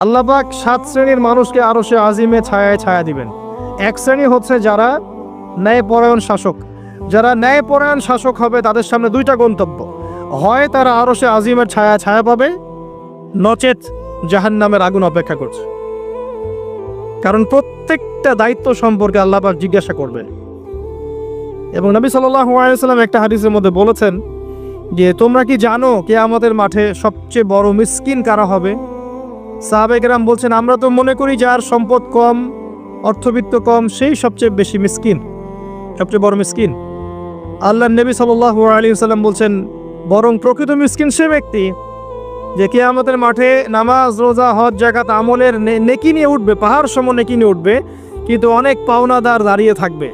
আল্লাহ পাক 7 শ্রেণীর মানুষকে আরশে আজিমে ছায়ায় ছায়া দিবেন। এক শ্রেণী হচ্ছে যারা ন্যায়পরায়ণ শাসক। যারা ন্যায়পরায়ণ শাসক হবে তাদের সামনে দুইটা গন্তব্য, হয় তারা আরশে আজিমের ছায়ায় ছায়া পাবে, নচেত জাহান্নামের আগুন অপেক্ষা করছে। কারণ প্রত্যেকটা দায়িত্ব সম্পর্কে আল্লাহ পাক জিজ্ঞাসা করবেন। এবং নবী সাল্লাল্লাহু আলাইহি ওয়াসাল্লাম একটা হাদিসের মধ্যে বলেছেন যে তোমরা কি জানো কিয়ামতের মাঠে সবচেয়ে বড় মিসকিন কারা হবে? সাহাবায়ে কেরাম বলছেন, আমরা তো মনে করি যার সম্পদ কম, অর্থবিত্ত কম, সেই সবচেয়ে বেশি মিসকিন, সবচেয়ে বড় মিসকিন। আল্লাহর নবী সাল্লাল্লাহু আলাইহি ওয়াসাল্লাম বলছেন, বরং প্রকৃত মিসকিন সে ব্যক্তি যে কিয়ামতের মাঠে নামাজ, রোজা, হজ, যাকাত আমলের নেকি নিয়ে উঠবে, পাহাড় সম নেকি নিয়ে উঠবে, কিন্তু অনেক পাওনাদার দাঁড়িয়ে থাকবে।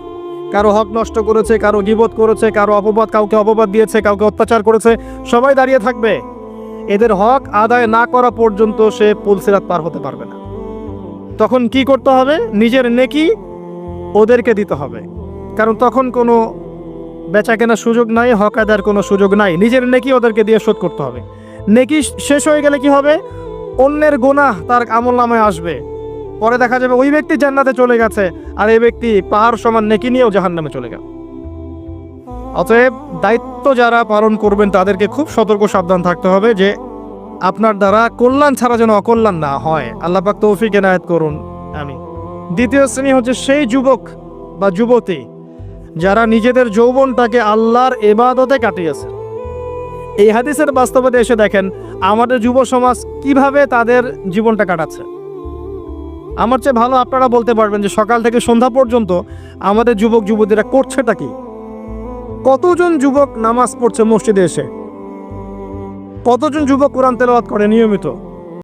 কারো হক নষ্ট করেছে, কারো গীবত করেছে, কারো অপবাদ, কাউকে অপবাদ দিয়েছে, কাউকে অত্যাচার করেছে, সবাই দাঁড়িয়ে থাকবে। এদের হক আদায় না করা পর্যন্ত সে পুল সিরাত পার হতে পারবে না। তখন কি করতে হবে? নিজের নেকি ওদেরকে দিতে হবে, কারণ তখন কোনো বেচা কেনার সুযোগ নাই, হক আদায়ের কোনো সুযোগ নাই। নিজের নেকি ওদেরকে দিয়ে শোধ করতে হবে। নেকি শেষ হয়ে গেলে কি হবে? অন্যের গুনাহ তার আমলনামায় আসবে, পরে দেখা যাবে ওই ব্যক্তি জান্নাতে চলে গেছে আর এই ব্যক্তি পাহাড় সমান নেকি নিয়েও জাহান্নামে চলে গেল। অতএব দায়িত্ব যারা পালন করবেন তাদেরকে খুব সতর্ক সাবধান থাকতে হবে যে আপনার দ্বারা কল্যাণ ছাড়া যেন অকল্যাণ না হয়। আল্লাহ পাক তৌফিক এনায়েত করুন, আমিন। দ্বিতীয় শ্রেণী হচ্ছে সেই যুবক বা যুবতী যারা নিজেদের যৌবনটাকে আল্লাহর ইবাদতে কাটিয়েছে। এই হাদিসের বাস্তবতা এসে দেখেন আমাদের যুব সমাজ কিভাবে তাদের জীবনটা কাটাচ্ছে। আমার চেয়ে ভালো আপনারা বলতে পারবেন যে সকাল থেকে সন্ধ্যা পর্যন্ত আমাদের যুবক যুবতীরা করছেটা কি। কতজন যুবক নামাজ পড়ছে মসজিদে এসে? কতজন যুবক কোরআন তেলাওয়াত করে নিয়মিত?